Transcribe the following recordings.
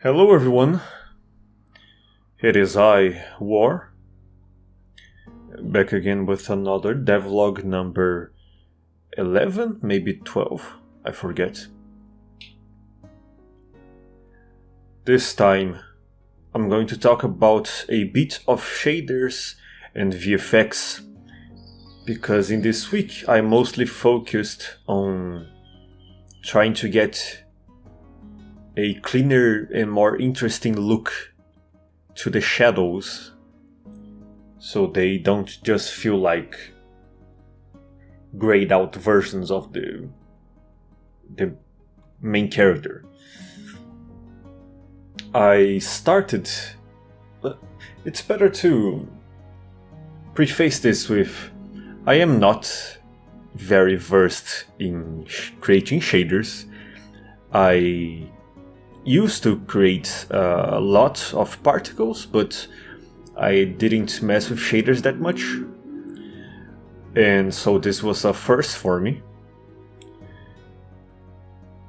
Hello everyone, it is I, War, back again with another devlog number 11, maybe 12, I forget. This time I'm going to talk about a bit of shaders and VFX, because in this week I mostly focused on trying to get a cleaner and more interesting look to the shadows, so they don't just feel like grayed out versions of the main character. It's better to preface this with, I am not very versed in creating shaders. I used to create a lot of particles, but I didn't mess with shaders that much, and so this was a first for me,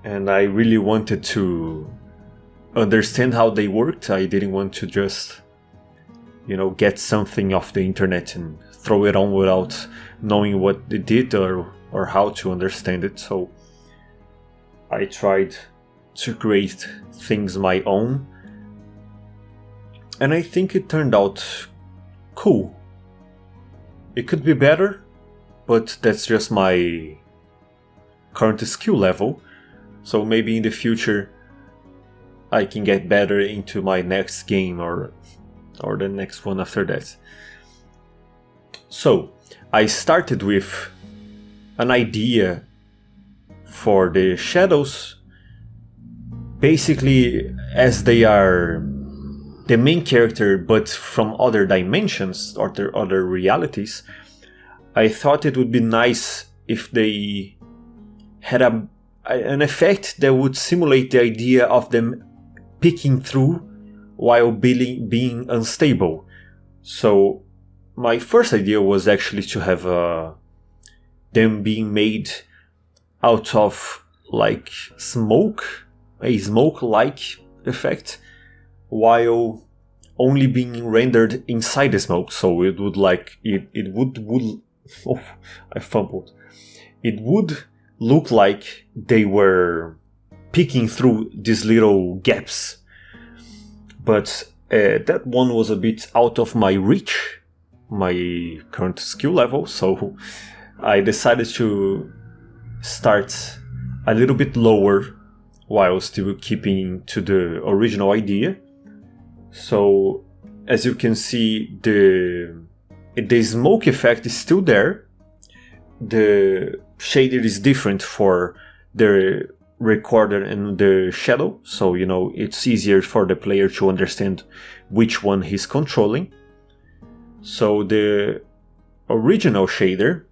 and I really wanted to understand how they worked. I didn't want to just, get something off the internet and throw it on without knowing what it did or how to understand it. So I tried to create things my own, and I think it turned out cool. It could be better, but that's just my current skill level, so maybe in the future I can get better into my next game or the next one after that. So I started with an idea for the shadows, basically as they are the main character but from other dimensions or other realities. I thought it would be nice if they had an effect that would simulate the idea of them peeking through while being unstable. So my first idea was actually to have them being made out of like smoke, a smoke-like effect, while only being rendered inside the smoke. So it would oh, I fumbled. It would look like they were peeking through these little gaps. But that one was a bit out of my reach, my current skill level, so I decided to start a little bit lower while still keeping to the original idea. So as you can see, the smoke effect is still there. The shader is different for the recorder and the shadow, so it's easier for the player to understand which one he's controlling. So the original shader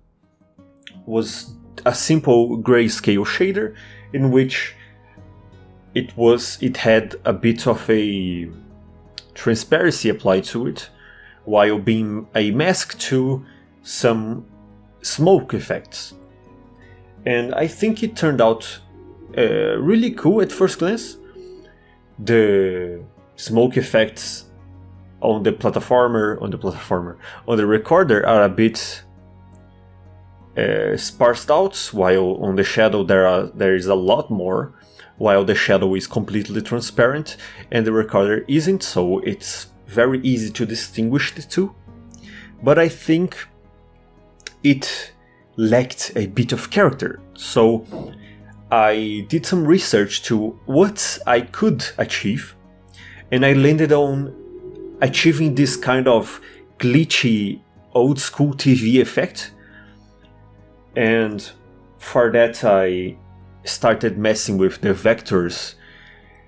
was a simple grayscale shader in which it had a bit of a transparency applied to it, while being a mask to some smoke effects. And I think it turned out really cool at first glance. The smoke effects on the recorder are a bit sparsed out, while on the shadow there is a lot more, while the shadow is completely transparent and the recorder isn't, so it's very easy to distinguish the two. But I think it lacked a bit of character, so I did some research to what I could achieve, and I landed on achieving this kind of glitchy old school TV effect. And for that I started messing with the vectors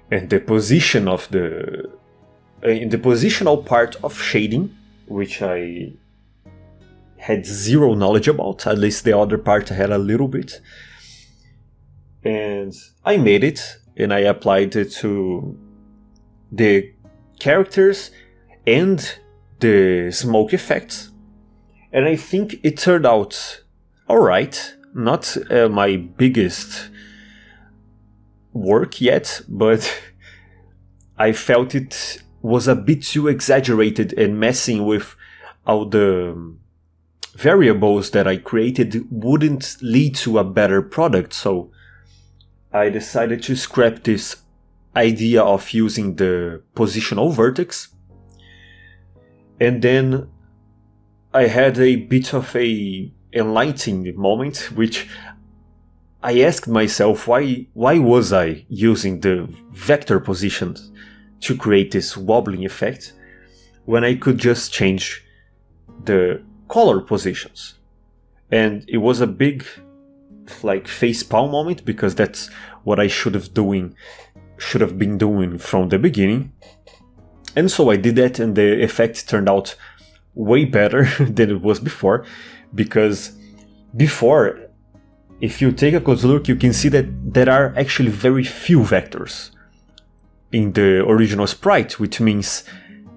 and the position of in the positional part of shading, which I had zero knowledge about. At least the other part I had a little bit. And I made it, and I applied it to the characters and the smoke effects, and I think it turned out alright. Not my biggest work yet, but I felt it was a bit too exaggerated and messing with all the variables that I created wouldn't lead to a better product. So I decided to scrap this idea of using the positional vertex. And then I had a bit of a enlightening moment, which I asked myself, why was I using the vector positions to create this wobbling effect when I could just change the color positions? And it was a big facepalm moment, because that's what I should have been doing from the beginning. And so I did that, and the effect turned out way better than it was before, because before, if you take a close look, you can see that there are actually very few vectors in the original sprite, which means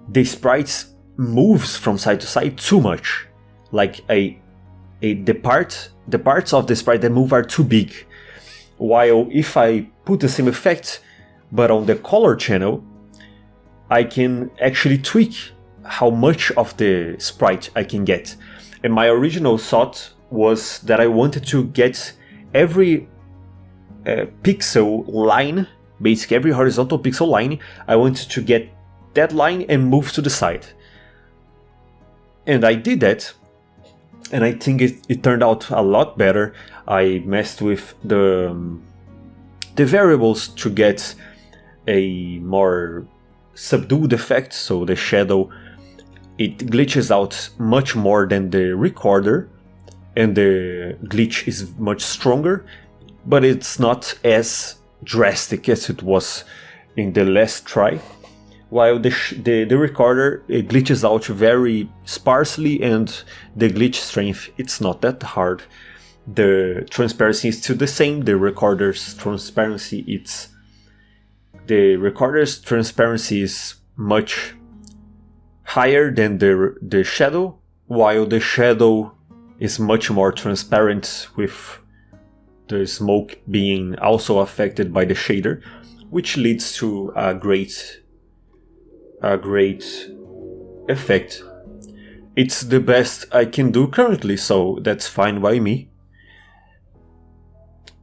the sprite moves from side to side too much. Like the parts of the sprite that move are too big. While if I put the same effect, but on the color channel, I can actually tweak how much of the sprite I can get. And my original thought was that I wanted to get every pixel line, basically every horizontal pixel line, I wanted to get that line and move to the side. And I did that, and I think it turned out a lot better. I messed with the variables to get a more subdued effect, so the shadow, it glitches out much more than the recorder, and the glitch is much stronger, but it's not as drastic as it was in the last try. While the recorder, it glitches out very sparsely, and the glitch strength, it's not that hard. The transparency is still the same. The recorder's transparency is much higher than the shadow, while the shadow is much more transparent, with the smoke being also affected by the shader, which leads to a great effect. It's the best I can do currently, so that's fine by me.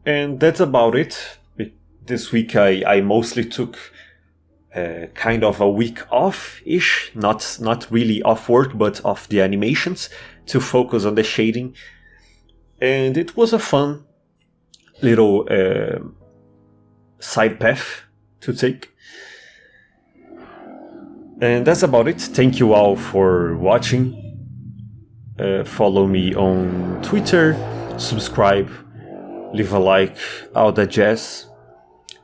And that's about it. This week I mostly took kind of a week off-ish, not really off work, but off the animations, to focus on the shading. And it was a fun little side path to take. And that's about it. Thank you all for watching. Follow me on Twitter, subscribe, leave a like, all that jazz.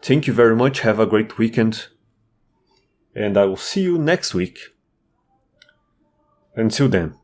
Thank you very much. Have a great weekend. And I will see you next week. Until then.